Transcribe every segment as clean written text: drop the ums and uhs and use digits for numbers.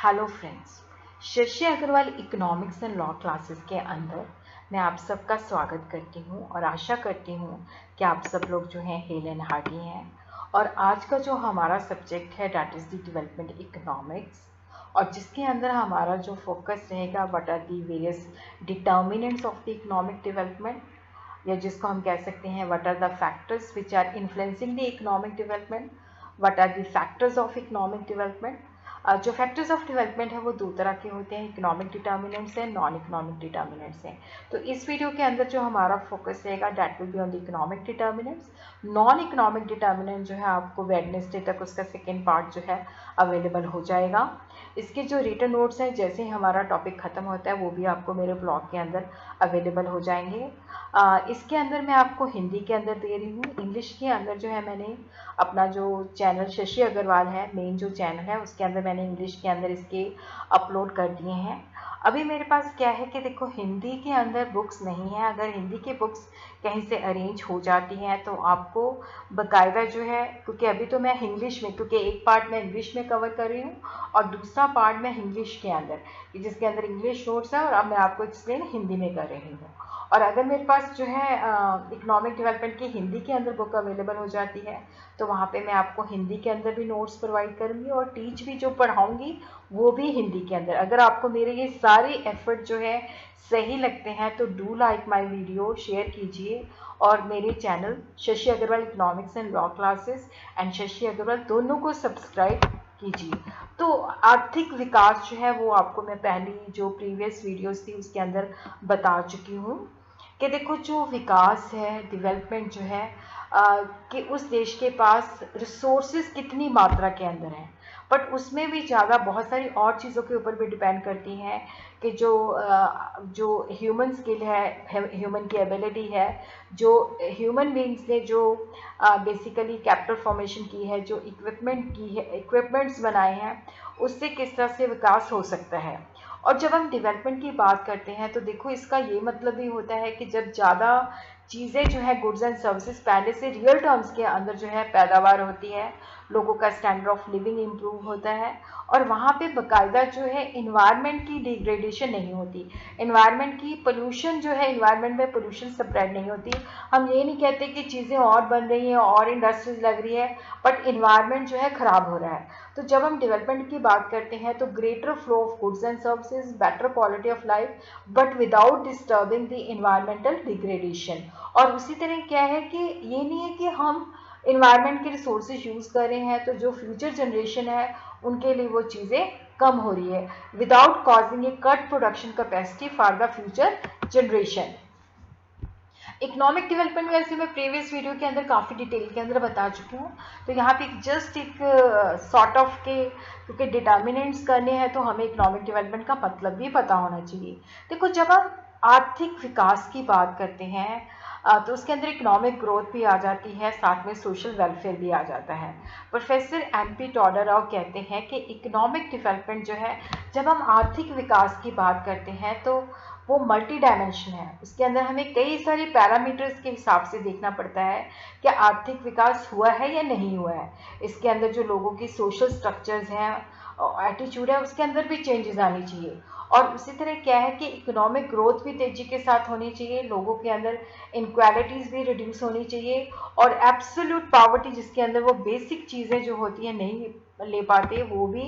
Hello friends, Shashi Agrawal economics and law classes के अंदर मैं आप सबका स्वागत करती हूं और आशा करती हूं कि आप सब लोग जो हैं हेल एंड हार्टी हैं। और आज का जो हमारा सब्जेक्ट है that is the development economics, और जिसके अंदर हमारा जो फोकस रहेगा what are the various determinants of the economic development, या जिसको हम कह सकते हैं what are the factors which are influencing the economic development, what are the factors of economic development. जो फैक्टर्स ऑफ डेवलपमेंट है वो दो तरह के होते हैं, इकोनॉमिक डिटर्मिनेंट्स हैं, नॉन इकोनॉमिक डिटर्मिनेंट्स हैं। तो इस वीडियो के अंदर जो हमारा फोकस रहेगा that will be on the economic determinants. Non economic determinant जो है आपको वेडनेसडे तक उसका सेकेंड पार्ट जो है अवेलेबल हो जाएगा। इसके जो रिटन नोट्स हैं जैसे ही हमारा टॉपिक ख़त्म होता है वो भी आपको मेरे ब्लॉग के अंदर अवेलेबल हो जाएंगे। इसके अंदर मैं आपको हिंदी के अंदर दे रही हूँ, इंग्लिश के अंदर जो है मैंने अपना जो चैनल शशि अग्रवाल है, मेन जो चैनल है उसके अंदर मैंने इंग्लिश के अंदर इसके अपलोड कर दिए हैं। अभी मेरे पास क्या है कि देखो हिंदी के अंदर बुक्स नहीं है। अगर हिंदी की बुक्स कहीं से अरेंज हो जाती हैं तो आपको बाकायदा जो है, क्योंकि अभी तो मैं इंग्लिश में, क्योंकि एक पार्ट मैं इंग्लिश में कवर कर रही हूँ और दूसरा पार्ट मैं इंग्लिश के अंदर, जिसके अंदर इंग्लिश नोट्स है, और अब मैं आपको एक्सप्लेन हिंदी में कर रही हूँ। और अगर मेरे पास जो है इकोनॉमिक डेवलपमेंट की हिंदी के अंदर बुक अवेलेबल हो जाती है तो वहाँ पे मैं आपको हिंदी के अंदर भी नोट्स प्रोवाइड करूँगी और टीच भी जो पढ़ाऊँगी वो भी हिंदी के अंदर। अगर आपको मेरे ये सारे एफर्ट जो है सही लगते हैं तो do like my video, share कीजिए, और मेरे channel Shashi Agrawal economics and law classes and Shashi Agrawal दोनों को सब्सक्राइब कीजिए। तो आर्थिक विकास जो है वो आपको मैं पहली जो प्रीवियस वीडियोस थी उसके अंदर बता चुकी हूँ कि देखो जो विकास है, डेवलपमेंट जो है कि उस देश के पास रिसोर्सेज कितनी मात्रा के अंदर हैं, बट उसमें भी ज़्यादा बहुत सारी और चीज़ों के ऊपर भी डिपेंड करती हैं कि जो ह्यूमन स्किल है, ह्यूमन की एबिलिटी है, जो ह्यूमन बींग्स ने जो बेसिकली कैपिटल फॉर्मेशन की है, जो इक्विपमेंट की है, इक्विपमेंट्स बनाए हैं, उससे किस तरह से विकास हो सकता है। और जब हम डेवलपमेंट की बात करते हैं तो देखो इसका ये मतलब भी होता है कि जब ज़्यादा चीज़ें जो है गुड्स एंड सर्विसेज पहले से रियल टर्म्स के अंदर जो है पैदावार होती है, लोगों का स्टैंडर्ड ऑफ लिविंग इम्प्रूव होता है, और वहाँ पे बाकायदा जो है इन्वायरमेंट की डिग्रेडेशन नहीं होती, इन्वायरमेंट की पोल्यूशन जो है, इन्वायरमेंट में पोल्यूशन स्प्रेड नहीं होती। हम ये नहीं कहते कि चीज़ें और बन रही हैं और इंडस्ट्रीज लग रही है बट इन्वायरमेंट जो है ख़राब हो रहा है। तो जब हम डेवलपमेंट की बात करते हैं तो greater flow of goods and services, better quality of life, but without disturbing the environmental degradation. और उसी तरह क्या है कि ये नहीं है कि हम इन्वायरमेंट के रिसोर्सेज यूज़ कर रहे हैं तो जो फ्यूचर जनरेशन है उनके लिए वो चीज़ें कम हो रही है, without causing A cut production capacity for the future generation. Economic development वैसे मैं प्रीवियस वीडियो के अंदर काफ़ी डिटेल के अंदर बता चुकी हूँ, तो यहाँ पे जस्ट एक सॉर्ट ऑफ के, क्योंकि डिटर्मिनेंट्स करने हैं तो हमें इकोनॉमिक डेवलपमेंट का मतलब भी पता होना चाहिए। देखो जब हम आर्थिक विकास की बात करते हैं तो उसके अंदर इकोनॉमिक ग्रोथ भी आ जाती है, साथ में सोशल वेलफेयर भी आ जाता है। प्रोफेसर MP टोडरॉव कहते हैं कि इकोनॉमिक डेवलपमेंट जो है, जब हम आर्थिक विकास की बात करते हैं तो वो मल्टी डायमेंशन है, उसके अंदर हमें कई सारे पैरामीटर्स के हिसाब से देखना पड़ता है कि आर्थिक विकास हुआ है या नहीं हुआ है। इसके अंदर जो लोगों की सोशल स्ट्रक्चर्स हैं, एटीट्यूड है, उसके अंदर भी चेंजेस आनी चाहिए। और उसी तरह क्या है कि इकोनॉमिक ग्रोथ भी तेज़ी के साथ होनी चाहिए, लोगों के अंदर इनक्वालिटीज़ भी रिड्यूस होनी चाहिए, और एब्सोल्यूट पॉवर्टी जिसके अंदर वो बेसिक चीज़ें जो होती हैं नहीं ले पाते वो भी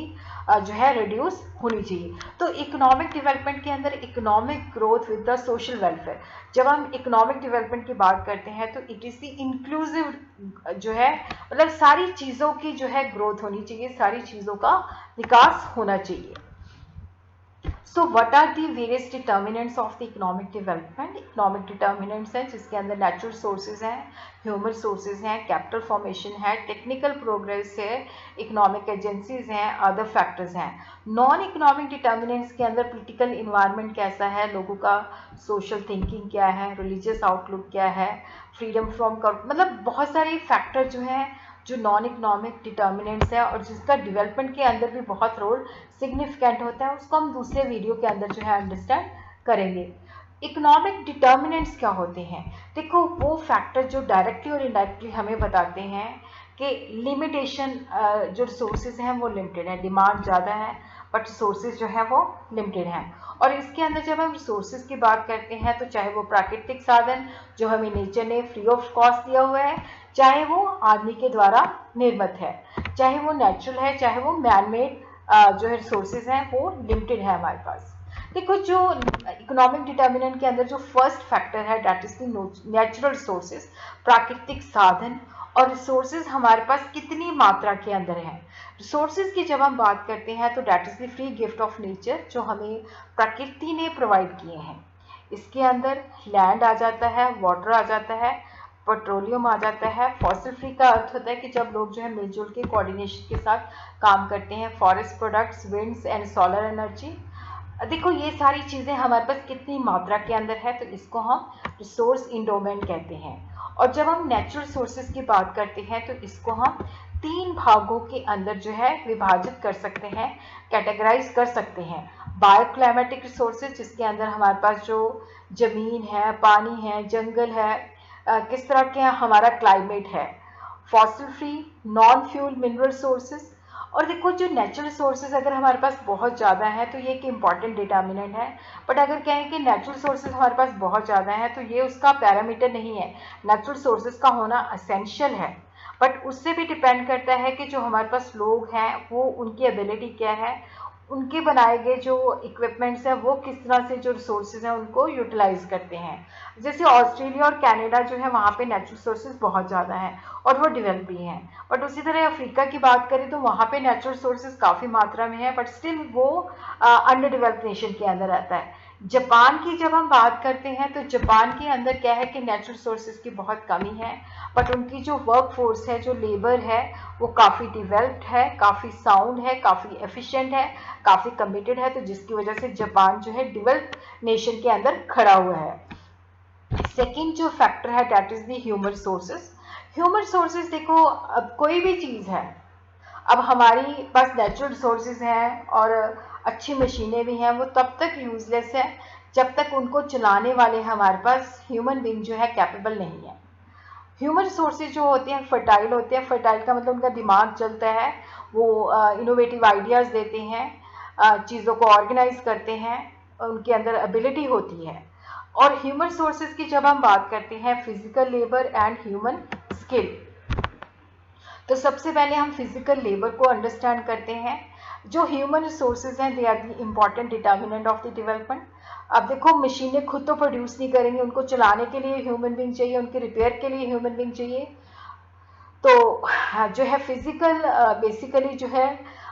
जो है रिड्यूस होनी चाहिए। तो इकोनॉमिक डेवलपमेंट के अंदर economic growth with the social welfare, जब हम इकोनॉमिक डेवलपमेंट की बात करते हैं तो इट इज़ द इंक्लूसिव जो है, मतलब सारी चीज़ों की जो है ग्रोथ होनी चाहिए, सारी चीज़ों का विकास होना चाहिए। So what are the various determinants of the economic development? Economic determinants हैं जिसके अंदर natural sources हैं, human sources हैं, capital formation है, technical progress है, economic agencies हैं, other factors हैं। non economic determinants के अंदर political environment कैसा है, लोगों का social thinking क्या है, religious outlook क्या है, freedom from मतलब बहुत सारे factor जो हैं जो नॉन इकोनॉमिक डिटर्मिनेंट्स है और जिसका डेवलपमेंट के अंदर भी बहुत रोल सिग्निफिकेंट होता है, उसको हम दूसरे वीडियो के अंदर जो है अंडरस्टैंड करेंगे। इकोनॉमिक डिटर्मिनेंट्स क्या होते हैं? देखो वो फैक्टर जो डायरेक्टली और इनडायरेक्टली हमें बताते हैं कि लिमिटेशन, जो रिसोर्सेज हैं वो लिमिटेड है, डिमांड ज़्यादा है बट रिसोर्सेज जो है वो लिमिटेड हैं। और इसके अंदर जब हम रिसोर्सेज की बात करते हैं तो चाहे वो प्राकृतिक साधन जो हमें नेचर ने फ्री ऑफ कॉस्ट दिया हुआ है, चाहे वो आदमी के द्वारा निर्मित है, चाहे वो नेचुरल है, चाहे वो मैन मेड जो है रिसोर्सेज हैं वो लिमिटेड है हमारे पास। देखो जो इकोनॉमिक डिटर्मिनेंट के अंदर जो फर्स्ट फैक्टर है that is the natural resources, प्राकृतिक साधन, और रिसोर्सेज हमारे पास कितनी मात्रा के अंदर है। रिसोर्सेज की जब हम बात करते हैं तो that is the free gift of nature जो हमें प्रकृति ने प्रोवाइड किए हैं। इसके अंदर लैंड आ जाता है, वाटर आ जाता है, पेट्रोलियम आ जाता है। फॉसिल फ्री का अर्थ होता है कि जब लोग जो है मिलजुल के कोऑर्डिनेशन के साथ काम करते हैं। Forest products, winds and solar energy. देखो ये सारी चीज़ें हमारे पास कितनी मात्रा के अंदर है तो इसको हम रिसोर्स इंडोमेंट कहते हैं। और जब हम नेचुरल सोर्सेज की बात करते हैं तो इसको हम 3 भागों के अंदर जो है विभाजित कर सकते हैं, कैटेगराइज कर सकते हैं। बायोक्लाइमेटिक रिसोर्सेज जिसके अंदर हमारे पास जो जमीन है, पानी है, जंगल है, किस तरह के हमारा क्लाइमेट है। Fossil free, non fuel mineral sources. और देखो जो नेचुरल सोर्सेज अगर हमारे पास बहुत ज़्यादा है तो ये एक इम्पॉर्टेंट डिटर्मिनेंट है, बट अगर कहें कि नेचुरल सोर्सेज हमारे पास बहुत ज़्यादा है तो ये उसका पैरामीटर नहीं है। नेचुरल सोर्सेज का होना असेंशियल है, बट उससे भी डिपेंड करता है कि जो हमारे पास लोग हैं वो उनकी एबिलिटी क्या है, उनके बनाए गए जो इक्विपमेंट्स हैं वो किस तरह से जो रिसोर्सेज हैं उनको यूटिलाइज करते हैं। जैसे ऑस्ट्रेलिया और कनाडा जो है वहाँ पे नेचुरल सोर्सेज बहुत ज़्यादा हैं और वो डेवलप भी हैं। बट उसी तरह अफ्रीका की बात करें तो वहाँ पे नेचुरल सोर्सेज काफ़ी मात्रा में है, बट स्टिल वो अंडर डेवलप्ड नेशन के अंदर आता है। जापान की जब हम बात करते हैं तो जापान के अंदर क्या है कि नेचुरल सोर्सेज की बहुत कमी है, बट उनकी जो वर्क फोर्स है, जो लेबर है, वो काफ़ी डेवलप्ड है, काफ़ी साउंड है, काफ़ी एफिशिएंट है, काफ़ी कमिटेड है, तो जिसकी वजह से जापान जो है डेवलप्ड नेशन के अंदर खड़ा हुआ है। सेकेंड जो फैक्टर है that is the human resources. Human resources देखो अब कोई भी चीज़ है, अब हमारी पास नेचुरल रिसोर्सेज हैं और अच्छी मशीनें भी हैं, वो तब तक यूजलेस है जब तक उनको चलाने वाले हमारे पास ह्यूमन बींग जो है कैपेबल नहीं है। ह्यूमन रिसोर्सेज जो होते हैं फर्टाइल होते हैं। फर्टाइल का मतलब उनका दिमाग चलता है, वो इनोवेटिव आइडियाज़ देते हैं, चीज़ों को ऑर्गेनाइज करते हैं, उनके अंदर एबिलिटी होती है। और ह्यूमन रिसोर्सेज की जब हम बात करते हैं physical labour and human skill, तो सबसे पहले हम फिजिकल लेबर को अंडरस्टैंड करते हैं। जो ह्यूमन रिसोर्सेज हैं they are the important determinant of the development. अब देखो मशीनें खुद तो प्रोड्यूस नहीं करेंगी, उनको चलाने के लिए ह्यूमन बींग चाहिए, उनके रिपेयर के लिए ह्यूमन बींग चाहिए। तो जो है फिजिकल बेसिकली जो है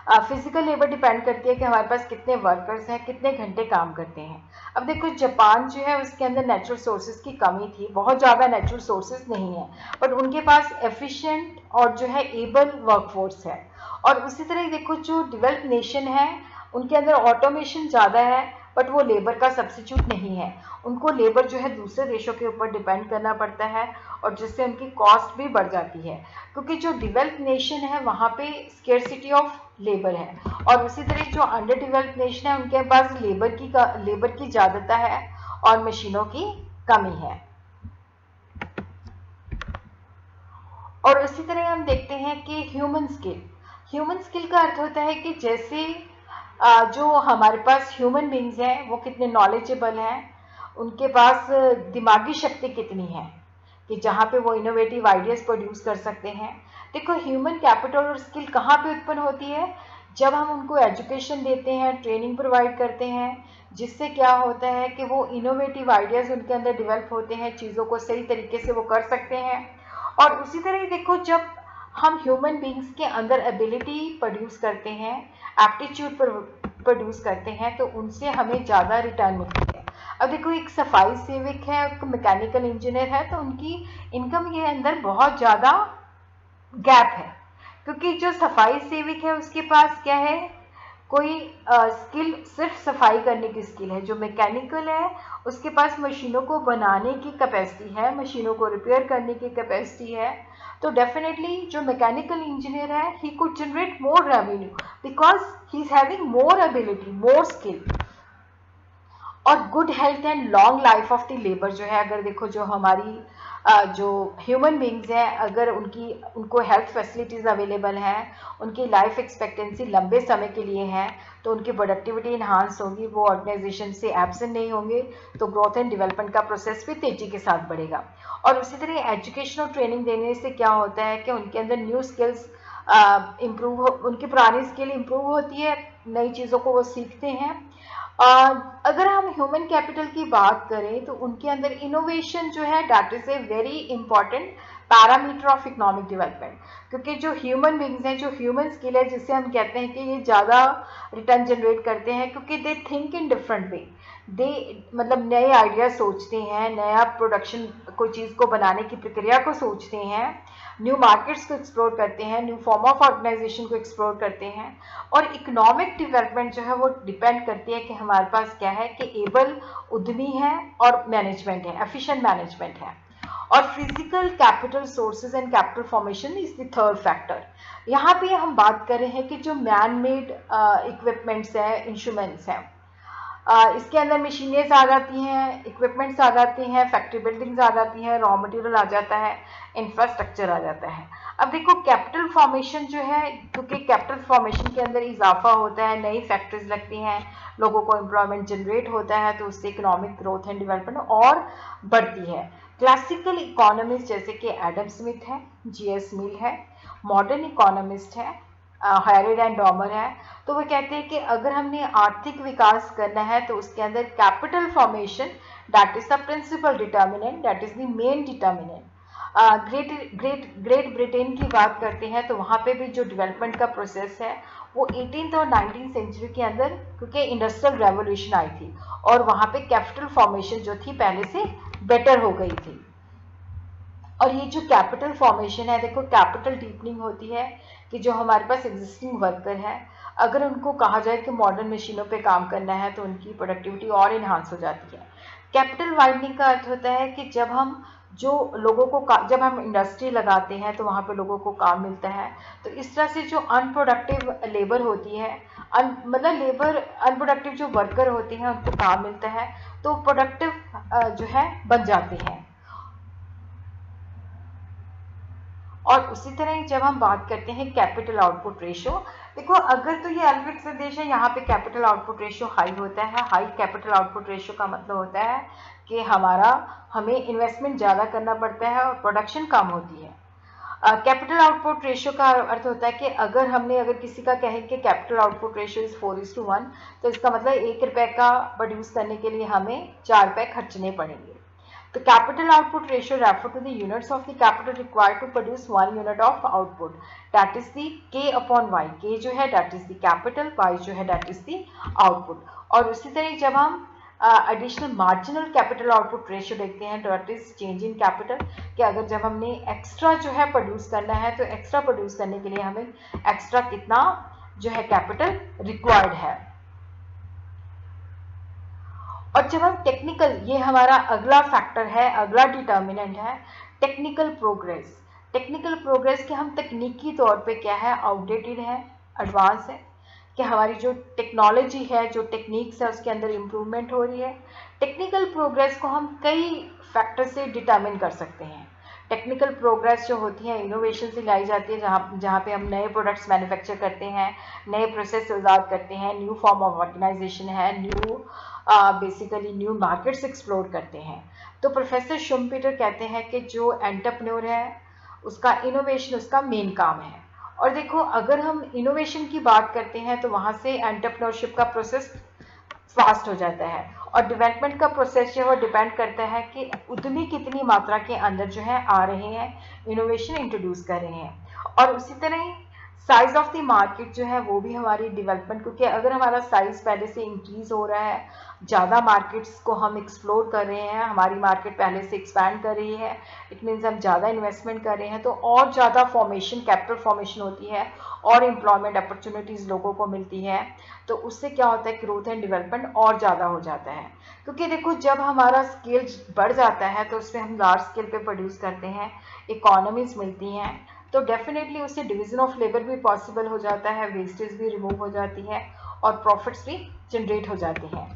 फिजिकल लेबर डिपेंड करती है कि हमारे पास कितने वर्कर्स हैं, कितने घंटे काम करते हैं। अब देखो जापान जो है उसके अंदर नेचुरल सोर्सेज की कमी थी, बहुत ज़्यादा नेचुरल सोर्सेज नहीं है, बट उनके पास एफिशिएंट और जो है एबल वर्कफोर्स है। और उसी तरह देखो जो डेवलप्ड नेशन है उनके अंदर ऑटोमेशन ज़्यादा है, बट वो लेबर का सब्स्टिट्यूट नहीं है। उनको लेबर जो है दूसरे देशों के ऊपर डिपेंड करना पड़ता है और जिससे उनकी कॉस्ट भी बढ़ जाती है, क्योंकि जो डेवलप्ड नेशन है वहाँ पे स्केर्सिटी ऑफ लेबर है, और उसी तरह जो अंडर डेवलप्ड नेशन है उनके पास लेबर की ज़्यादाता है और मशीनों की कमी है। और उसी तरह हम देखते हैं कि ह्यूमन स्किल का अर्थ होता है कि जैसे जो हमारे पास ह्यूमन बींग्स हैं वो कितने नॉलेजेबल हैं, उनके पास दिमागी शक्ति कितनी है कि जहाँ पे वो इनोवेटिव आइडियाज़ प्रोड्यूस कर सकते हैं। देखो ह्यूमन कैपिटल और स्किल कहाँ पे उत्पन्न होती है, जब हम उनको एजुकेशन देते हैं, ट्रेनिंग प्रोवाइड करते हैं, जिससे क्या होता है कि वो इनोवेटिव आइडियाज़ उनके अंदर डेवलप होते हैं, चीज़ों को सही तरीके से वो कर सकते हैं। और उसी तरह देखो जब हम ह्यूमन बींग्स के अंदर एबिलिटी प्रोड्यूस करते हैं, एप्टीट्यूड प्रोड्यूस करते हैं, तो उनसे हमें ज़्यादा रिटर्न मिलती है। अब देखो एक सफाई सेवक है, एक मैकेनिकल इंजीनियर है, तो उनकी इनकम के अंदर बहुत ज़्यादा गैप है, क्योंकि जो सफाई सेवक है उसके पास क्या है, कोई स्किल सिर्फ सफाई करने की स्किल है। जो मैकेनिकल है उसके पास मशीनों को बनाने की कैपेसिटी है, मशीनों को रिपेयर करने की कैपेसिटी है। तो डेफिनेटली जो मैकेनिकल इंजीनियर है he could generate more revenue because he is having more ability, more skill. और good health and long life of the labour जो है, अगर देखो जो हमारी जो ह्यूमन बींग्स हैं, अगर उनको हेल्थ फैसिलिटीज़ अवेलेबल हैं, उनकी लाइफ एक्सपेक्टेंसी लंबे समय के लिए है, तो उनकी प्रोडक्टिविटी इन्हांस होगी, वो ऑर्गेनाइजेशन से एब्सेंट नहीं होंगे, तो ग्रोथ एंड डेवलपमेंट का प्रोसेस भी तेजी के साथ बढ़ेगा। और उसी तरह एजुकेशन और ट्रेनिंग देने से क्या होता है कि उनके अंदर न्यू स्किल्स इम्प्रूव उनकी पुरानी स्किल इम्प्रूव होती है, नई चीज़ों को वो सीखते हैं। अगर हम ह्यूमन कैपिटल की बात करें तो उनके अंदर इनोवेशन जो है that is a very important parameter of economic development, क्योंकि जो ह्यूमन बींग्स हैं, जो ह्यूमन स्किल है, जिससे हम कहते हैं कि ये ज़्यादा रिटर्न जनरेट करते हैं, क्योंकि they think in different way, दे मतलब नए आइडिया सोचते हैं, नया प्रोडक्शन कोई चीज़ को बनाने की प्रक्रिया को सोचते हैं, न्यू मार्केट्स को एक्सप्लोर करते हैं, न्यू फॉर्म ऑफ ऑर्गेनाइजेशन को एक्सप्लोर करते हैं। और इकोनॉमिक डेवलपमेंट जो है वो डिपेंड करती है कि हमारे पास क्या है, कि एबल उद्यमी है और मैनेजमेंट है, एफिशिएंट मैनेजमेंट है। और physical capital sources and capital formation is the third factor. यहाँ पे हम बात कर रहे हैं कि जो मैन मेड इक्विपमेंट्स है, इंस्ट्रूमेंट्स हैं, इसके अंदर मशीनें आ जाती हैं, इक्विपमेंट्स आ जाती हैं, फैक्ट्री बिल्डिंग्स आ जाती हैं, रॉ मटेरियल आ जाता है, इंफ्रास्ट्रक्चर आ जाता है। अब देखो कैपिटल फॉर्मेशन जो है, क्योंकि कैपिटल फॉर्मेशन के अंदर इजाफा होता है, नई फैक्ट्रीज लगती हैं, लोगों को एम्प्लॉयमेंट जनरेट होता है, तो उससे इकोनॉमिक ग्रोथ एंड डेवलपमेंट और बढ़ती है। क्लासिकल इकोनॉमिस्ट जैसे कि एडम स्मिथ है, जीएस मिल है, मॉडर्न इकोनॉमिस्ट है, हैरोल्ड एंड डॉमर है, तो वो कहते हैं कि अगर हमने आर्थिक विकास करना है तो उसके अंदर capital formation that is the principal determinant, that is the main determinant. Great Britain की बात करते हैं तो वहाँ पे भी जो डेवलपमेंट का प्रोसेस है वो 18th और 19th सेंचुरी के अंदर, क्योंकि इंडस्ट्रियल रेवोल्यूशन आई थी और वहाँ पे कैपिटल फॉर्मेशन जो थी पहले से बेटर हो गई थी। और ये जो कैपिटल फॉर्मेशन है, देखो कैपिटल डीपनिंग होती है कि जो हमारे पास एग्जिस्टिंग वर्कर है, अगर उनको कहा जाए कि मॉडर्न मशीनों पे काम करना है तो उनकी प्रोडक्टिविटी और इन्हांस हो जाती है। कैपिटल वाइडनिंग का अर्थ होता है कि जब हम जो लोगों को जब हम इंडस्ट्री लगाते हैं तो वहाँ पे लोगों को काम मिलता है, तो इस तरह से जो अनप्रोडक्टिव लेबर होती है, मतलब लेबर अनप्रोडक्टिव जो वर्कर होते हैं उनको काम मिलता है, तो प्रोडक्टिव जो है बन जाते हैं। और उसी तरह जब हम बात करते हैं कैपिटल आउटपुट रेशियो, देखो अगर तो ये अल्पविकसित देश है, यहाँ पे कैपिटल आउटपुट रेशियो हाई होता है। हाई कैपिटल आउटपुट रेशियो का मतलब होता है कि हमें इन्वेस्टमेंट ज़्यादा करना पड़ता है और प्रोडक्शन कम होती है। कैपिटल आउटपुट रेशियो का अर्थ होता है कि अगर किसी का कहें कि कैपिटल आउटपुट रेशियो इज 4:1, तो इसका मतलब 1 रुपये का प्रोड्यूस करने के लिए हमें 4 रुपये खर्चने पड़ेंगे। The capital output ratio refer to the units of the capital required to produce 1 unit of output. That is the K upon Y. K जो है that is the capital, Y जो है that is the output. और उसी तरह जब हम additional marginal capital output ratio देखते हैं, that is change in capital, कि अगर जब हमने एक्स्ट्रा जो है प्रोड्यूस करना है तो एक्स्ट्रा प्रोड्यूस करने के लिए हमें एक्स्ट्रा कितना जो है कैपिटल रिक्वायर्ड है। और जब हम टेक्निकल, ये हमारा अगला फैक्टर है, अगला डिटर्मिनेंट है टेक्निकल प्रोग्रेस। टेक्निकल प्रोग्रेस के हम तकनीकी तौर पे क्या है, आउटडेटेड है, एडवांस है, कि हमारी जो टेक्नोलॉजी है, जो टेक्निक्स है, उसके अंदर इम्प्रूवमेंट हो रही है। टेक्निकल प्रोग्रेस को हम कई फैक्टर से डिटर्मिन कर सकते हैं। टेक्निकल प्रोग्रेस जो होती है इनोवेशन से लाई जाती है, जहाँ पे हम नए प्रोडक्ट्स मैन्युफैक्चर करते हैं, नए प्रोसेस ईजाद करते हैं, न्यू फॉर्म ऑफ ऑर्गेनाइजेशन है, बेसिकली न्यू मार्केट्स एक्सप्लोर करते हैं। तो प्रोफेसर शुम्पीटर कहते हैं कि जो एंटरप्रेन्योर है उसका इनोवेशन उसका मेन काम है। और देखो अगर हम इनोवेशन की बात करते हैं तो वहाँ से एंटरप्रेन्योरशिप का प्रोसेस फास्ट हो जाता है, और डेवलपमेंट का प्रोसेस जो है वो डिपेंड करता है कि उद्यमी कितनी मात्रा के अंदर जो है आ रहे हैं, इनोवेशन इंट्रोड्यूस कर रहे हैं। और उसी तरह साइज ऑफ द मार्केट जो है वो भी हमारी डेवलपमेंट, क्योंकि अगर हमारा साइज पहले से इंक्रीज हो रहा है, ज़्यादा मार्केट्स को हम एक्सप्लोर कर रहे हैं, हमारी मार्केट पहले से एक्सपैंड कर रही है, इट मीन्स हम ज़्यादा इन्वेस्टमेंट कर रहे हैं, तो और ज़्यादा फॉर्मेशन, कैपिटल फॉर्मेशन होती है और एम्प्लॉयमेंट अपॉर्चुनिटीज़ लोगों को मिलती है, तो उससे क्या होता है, ग्रोथ एंड डेवलपमेंट और ज़्यादा हो जाता है। क्योंकि देखो जब हमारा स्केल बढ़ जाता है तो उसमें हम लार्ज स्केल पे प्रोड्यूस करते हैं, इकोनॉमीज मिलती हैं, तो डेफिनेटली उससे डिवीजन ऑफ लेबर भी पॉसिबल हो जाता है, वेस्टेज भी रिमूव हो जाती है और प्रॉफिट्स भी जनरेट हो जाते हैं।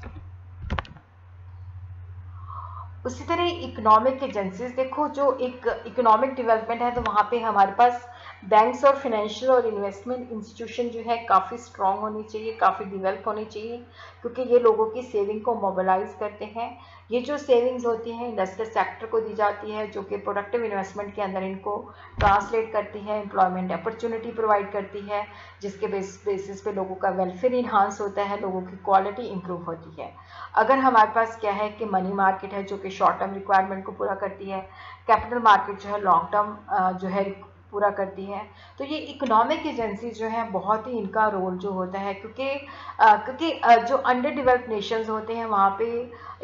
उसी तरह इकोनॉमिक एजेंसीज, देखो जो एक इकोनॉमिक डेवलपमेंट है तो वहाँ पे हमारे पास बैंक्स और फाइनेंशियल और इन्वेस्टमेंट इंस्टीट्यूशन जो है काफ़ी स्ट्रांग होनी चाहिए, काफ़ी डेवलप होनी चाहिए, क्योंकि ये लोगों की सेविंग को मोबिलाइज करते हैं। ये जो सेविंग्स होती हैं इंडस्ट्रियल सेक्टर को दी जाती है, जो कि प्रोडक्टिव इन्वेस्टमेंट के अंदर इनको ट्रांसलेट करती है, एम्प्लॉयमेंट अपॉर्चुनिटी प्रोवाइड करती है, जिसके बेसिस पे लोगों का वेलफेयर इन्हांस होता है, लोगों की क्वालिटी इंप्रूव होती है। अगर हमारे पास क्या है कि मनी मार्केट है जो कि शॉर्ट टर्म रिक्वायरमेंट को पूरा करती है, कैपिटल मार्केट जो है लॉन्ग टर्म जो है पूरा करती है, तो ये इकोनॉमिक एजेंसी जो है बहुत ही इनका रोल जो होता है, क्योंकि जो अंडर डेवलप्ड नेशंस होते हैं वहाँ पे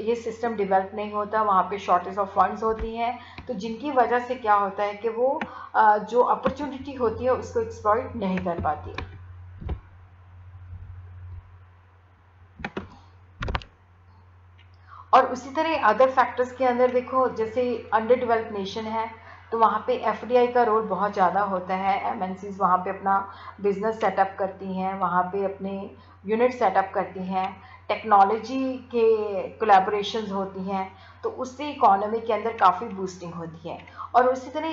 ये सिस्टम डेवलप नहीं होता, वहाँ पे शॉर्टेज ऑफ फंड्स होती हैं, तो जिनकी वजह से क्या होता है कि वो जो अपॉर्चुनिटी होती है उसको एक्सप्लॉइट नहीं कर पाती। और उसी तरह अदर फैक्टर्स के अंदर देखो, जैसे अंडर डेवलप नेशन है तो वहाँ पे एफडीआई का रोल बहुत ज़्यादा होता है। एमएनसीज वहाँ पे अपना बिजनेस सेटअप करती हैं, वहाँ पे अपने यूनिट सेटअप करती हैं, टेक्नोलॉजी के कोलैबोरेशंस होती हैं, तो उससे इकोनॉमी के अंदर काफ़ी बूस्टिंग होती है। और उसी तरह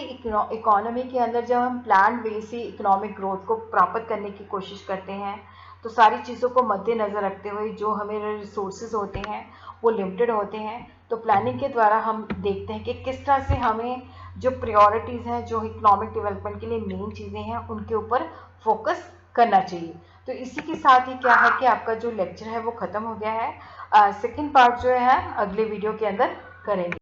इकोनॉमी के अंदर जब हम प्लान वे से इकोनॉमिक ग्रोथ को प्राप्त करने की कोशिश करते हैं, तो सारी चीज़ों को मद्देनज़र रखते हुए जो हमें रिसोर्सेज होते हैं वो लिमिटेड होते हैं, तो प्लानिंग के द्वारा हम देखते हैं कि किस तरह से हमें जो प्रायोरिटीज़ हैं, जो इकोनॉमिक डेवलपमेंट के लिए मेन चीज़ें हैं, उनके ऊपर फोकस करना चाहिए। तो इसी के साथ ही क्या है कि आपका जो लेक्चर है वो ख़त्म हो गया है। सेकंड पार्ट जो है अगले वीडियो के अंदर करेंगे।